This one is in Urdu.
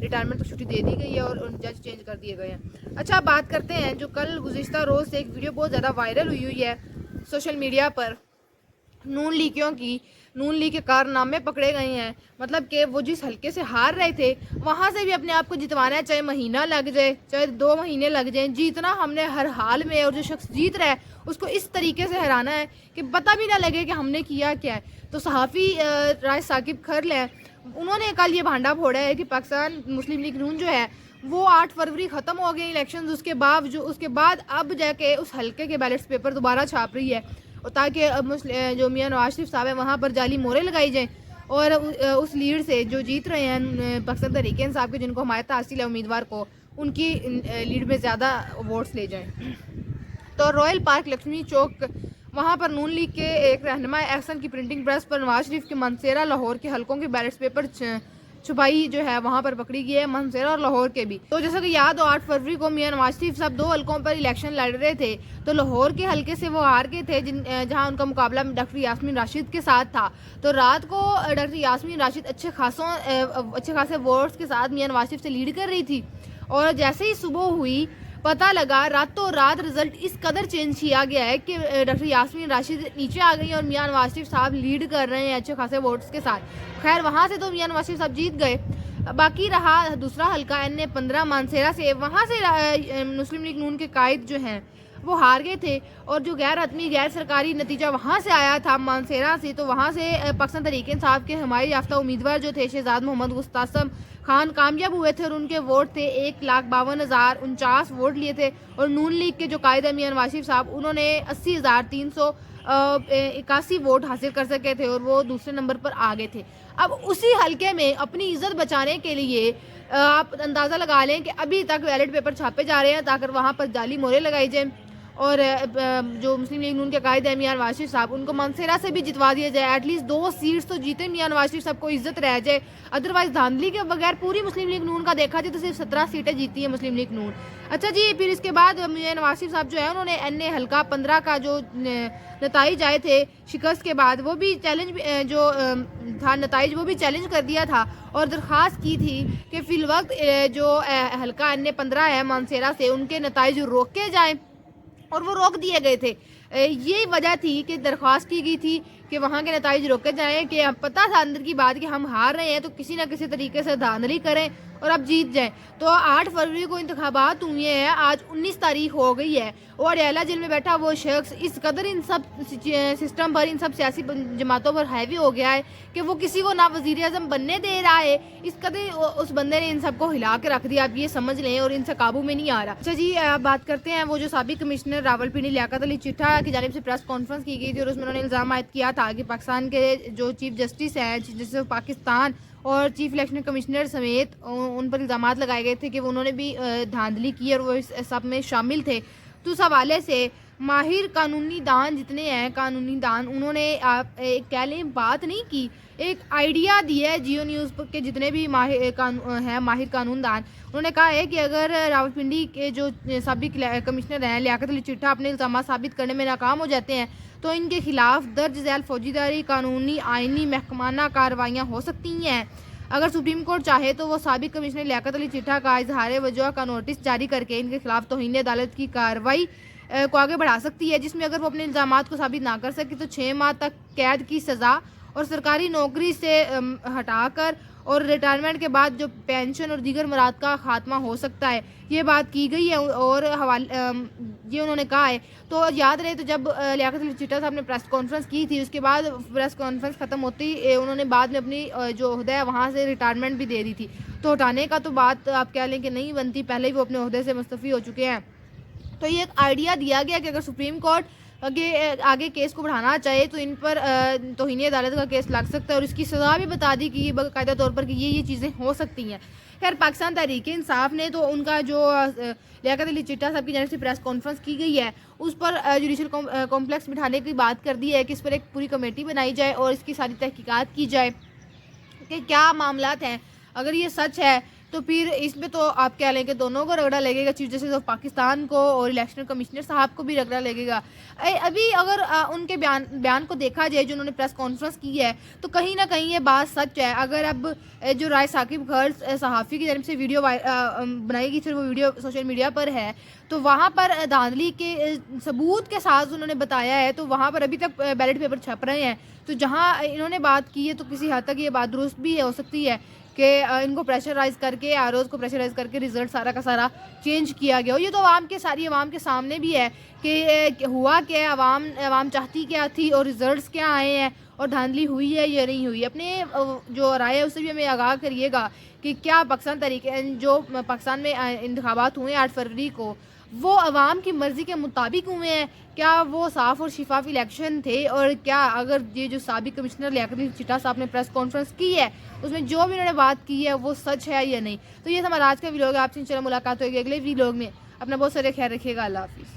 ریٹائرمنٹ کی چھٹی دے دی گئی ہے اور جج چینج کر دیے گئے ہیں۔ اچھا بات کرتے ہیں جو کل گزشتہ روز سے ایک ویڈیو بہت زیادہ وائرل ہوئی ہے سوشل میڈیا پر، نون لیگیوں کی، نون لیگ کے کارنامے پکڑے گئے ہیں، مطلب کہ وہ جس حلقے سے ہار رہے تھے وہاں سے بھی اپنے آپ کو جتوانا ہے، چاہے مہینہ لگ جائے چاہے 2 مہینے لگ جائیں، جیتنا ہم نے ہر حال میں، اور جو شخص جیت رہا ہے اس کو اس طریقے سے ہرانا ہے کہ پتہ بھی نہ لگے کہ ہم نے کیا کیا ہے۔ تو صحافی راج ثاقب کھرل ہیں، انہوں نے کل یہ بھانڈا پھوڑا ہے کہ پاکستان مسلم لیگ نون جو ہے وہ 8 فروری ختم ہو گئے الیکشنز، اس کے بعد اب جا کے اس حلقے کے بیلٹس پیپر دوبارہ چھاپ رہی ہے، اور تاکہ جو میاں نواز شریف صاحب ہیں وہاں پر جعلی مورے لگائی جائیں اور اس لیڈ سے جو جیت رہے ہیں پاکستان تحریک انصاف کے، جن کو حمایت حاصل ہے امیدوار کو، ان کی لیڈ میں زیادہ ووٹس لے جائیں۔ تو رائل پارک لکشمی چوک وہاں پر نون لیگ کے ایک رہنما ایکشن کی پرنٹنگ پریس پر نواز شریف کے منصیرہ لاہور کے حلقوں کے بیلٹس پیپر چھپائی جو ہے وہاں پر پکڑی گئی ہے، منصیرہ اور لاہور کے بھی۔ تو جیسا کہ یاد ہو 8 فروری کو میاں نواز شریف صاحب 2 حلقوں پر الیکشن لڑ رہے تھے، تو لاہور کے حلقے سے وہ ہار گئے تھے جہاں ان کا مقابلہ ڈاکٹر یاسمین راشد کے ساتھ تھا۔ تو رات کو ڈاکٹر یاسمین راشد اچھے خاصے ووٹس کے ساتھ میاں نواز شریف سے لیڈ کر رہی تھی، اور جیسے ہی صبح ہوئی پتہ لگا راتوں رات رزلٹ اس قدر چینج کیا گیا ہے کہ ڈاکٹر یاسمین راشد نیچے آ گئی اور میاں نواز شریف صاحب لیڈ کر رہے ہیں اچھے خاصے ووٹس کے ساتھ۔ خیر وہاں سے تو میاں نواز شریف صاحب جیت گئے، باقی رہا دوسرا حلقہ NA-15 مانسیرہ سے، وہاں سے مسلم لیگ نون کے قائد جو ہیں وہ ہار گئے تھے، اور جو غیر حتمی غیر سرکاری نتیجہ وہاں سے آیا تھا مانسیرہ سے، تو وہاں سے پاکستان تحریک انصاف کے حمایت یافتہ امیدوار جو تھے شہزاد محمد گستاسم خان کامیاب ہوئے تھے، اور ان کے ووٹ تھے 1,52,049 ووٹ لیے تھے، اور نون لیگ کے جو قائد ہیں میاں نواز شریف صاحب انہوں نے 80,381 ووٹ حاصل کر سکے تھے، اور وہ دوسرے نمبر پر آ گئے تھے۔ اب اسی حلقے میں اپنی عزت بچانے کے لیے آپ اندازہ لگا لیں کہ ابھی تک بیلٹ پیپر چھاپے جا رہے ہیں تاکہ وہاں پر جعلی مورے لگائی جائیں، اور جو مسلم لیگ نون کے قائد ہیں میاں نواز شریف صاحب ان کو منصیرہ سے بھی جتوا دیا جائے، ایٹ لیسٹ 2 سیٹس تو جیتے میاں نواز شریف صاحب کو عزت رہ جائے۔ ادروائز دھاندلی کے بغیر پوری مسلم لیگ نون کا دیکھا جائے تو صرف 17 سیٹیں جیتی ہیں مسلم لیگ نون۔ اچھا جی، پھر اس کے بعد میاں نواز شریف صاحب جو ہے انہوں نے NA حلقہ 15 کا جو نتائج آئے تھے شکست کے بعد وہ بھی چیلنج جو تھا نتائج وہ بھی چیلنج کر دیا تھا، اور درخواست کی تھی کہ فی الوقت جو حلقہ NA-15 ہے مانسیرہ سے ان کے نتائج روکے جائیں، اور وہ روک دیے گئے تھے۔ یہی وجہ تھی کہ درخواست کی گئی تھی کہ وہاں کے نتائج روکے جائیں، کہ پتہ تھا اندر کی بات کہ ہم ہار رہے ہیں تو کسی نہ کسی طریقے سے دھاندلی کریں اور اب جیت جائیں۔ تو 8 فروری کو انتخابات ہوئے ہیں، آج 19 تاریخ ہو گئی ہے، اور اعلیٰ جیل میں بیٹھا وہ شخص اس قدر ان سب سسٹم پر، ان سب سیاسی جماعتوں پر ہیوی ہو گیا ہے کہ وہ کسی کو نہ وزیر اعظم بننے دے رہا ہے، اس قدر اس بندے نے ان سب کو ہلا کے رکھ دیا، آپ یہ سمجھ لیں، اور ان سے قابو میں نہیں آ رہا۔ اچھا جی، بات کرتے ہیں وہ جو سابق کمشنر راولپنڈی لیاقت علی چٹھا کی جانب سے پریس کانفرنس کی گئی تھی، اور اس میں انہوں نے الزام عائد کیا تھا کہ پاکستان کے جو چیف جسٹس ہیں جیسے پاکستان اور چیف الیکشن کمشنر سمیت ان پر الزامات لگائے گئے تھے کہ انہوں نے بھی دھاندلی کی اور وہ اس سب میں شامل تھے۔ تو اس حوالے سے ماہر قانونی دان جتنے ہیں قانونی دان، انہوں نے ایک کہہ لیں بات نہیں کی، ایک آئیڈیا دیا ہے جیو نیوز کے جتنے بھی ماہر قانون دان، انہوں نے کہا ہے کہ اگر راولپنڈی کے جو سابق کمشنر ہیں لیاقت علی چٹھا اپنے الزامات ثابت کرنے میں ناکام ہو جاتے ہیں تو ان کے خلاف درج ذیل فوجی داری، قانونی، آئینی، محکمانہ کارروائیاں ہو سکتی ہیں۔ اگر سپریم کورٹ چاہے تو وہ سابق کمشنر لیاقت علی چٹھا کا اظہار وجوہ کا نوٹس جاری کر کے ان کے خلاف توہین عدالت کی کارروائی کو آگے بڑھا سکتی ہے، جس میں اگر وہ اپنے الزامات کو ثابت نہ کر سکے تو 6 ماہ تک قید کی سزا اور سرکاری نوکری سے ہٹا کر اور ریٹائرمنٹ کے بعد جو پینشن اور دیگر مراد کا خاتمہ ہو سکتا ہے، یہ بات کی گئی ہے، اور یہ انہوں نے کہا ہے۔ تو یاد رہے تو جب لیاقت علی چٹھا صاحب نے پریس کانفرنس کی تھی، اس کے بعد پریس کانفرنس ختم ہوتی انہوں نے بعد میں اپنی جو عہدہ ہے وہاں سے ریٹائرمنٹ بھی دے دی تھی، تو ہٹانے کا تو بات آپ کہہ لیں کہ نہیں بنتی، پہلے ہی وہ اپنے عہدے سے مستعفی ہو چکے ہیں۔ تو یہ ایک آئیڈیا دیا گیا کہ اگر سپریم کورٹ آگے کیس کو بڑھانا چاہے تو ان پر توہین عدالت کا کیس لگ سکتا ہے، اور اس کی سزا بھی بتا دی کہ باقاعدہ طور پر کہ یہ چیزیں ہو سکتی ہیں۔ خیر پاکستان تحریک انصاف نے تو ان کا جو لیاقت علی چٹھا صاحب کی جانب سے پریس کانفرنس کی گئی ہے اس پر جوڈیشل کمپلیکس بٹھانے کی بات کر دی ہے کہ اس پر ایک پوری کمیٹی بنائی جائے اور اس کی ساری تحقیقات کی جائے کہ کیا معاملات ہیں۔ اگر یہ سچ ہے تو پھر اس میں تو آپ کہہ لیں کہ دونوں کو رگڑا لگے گا، چیف جسٹس آف پاکستان کو اور الیکشن کمشنر صاحب کو بھی رگڑا لگے گا۔ ابھی اگر ان کے بیان کو دیکھا جائے جو انہوں نے پریس کانفرنس کی ہے تو کہیں نہ کہیں یہ بات سچ ہے۔ اگر اب جو رائے ثاقب خیر صحافی کی جانب سے ویڈیو بنائی گئی، پھر وہ ویڈیو سوشل میڈیا پر ہے، تو وہاں پر دھاندلی کے ثبوت کے ساتھ انہوں نے بتایا ہے، تو وہاں پر ابھی تک بیلٹ پیپر چھپ رہے ہیں۔ تو جہاں انہوں نے بات کی ہے تو کسی حد تک یہ بات درست بھی ہو سکتی ہے کہ ان کو پریشرائز کر کے، آروز کو پریشرائز کر کے رزلٹ سارا کا سارا چینج کیا گیا۔ یہ تو ساری عوام کے سامنے بھی ہے کہ ہوا کیا، عوام چاہتی کیا تھی اور رزلٹس کیا آئے ہیں، اور دھاندلی ہوئی ہے یا نہیں ہوئی۔ اپنے جو رائے ہے اس سے بھی ہمیں آگاہ کریے گا کہ کیا پاکستان میں انتخابات ہوئے 8 فروری کو، وہ عوام کی مرضی کے مطابق ہوئے ہیں؟ کیا وہ صاف اور شفاف الیکشن تھے؟ اور کیا اگر یہ جو سابق کمشنر لیاقت علی چٹھا صاحب نے پریس کانفرنس کی ہے اس میں جو بھی انہوں نے بات کی ہے وہ سچ ہے یا نہیں؟ تو یہ ہمارا آج کا ویلوگ ہے۔ آپ سے انشاءاللہ ملاقات ہوگی اگلے ویلوگ میں۔ اپنا بہت سارے خیال رکھیے گا۔ اللہ حافظ۔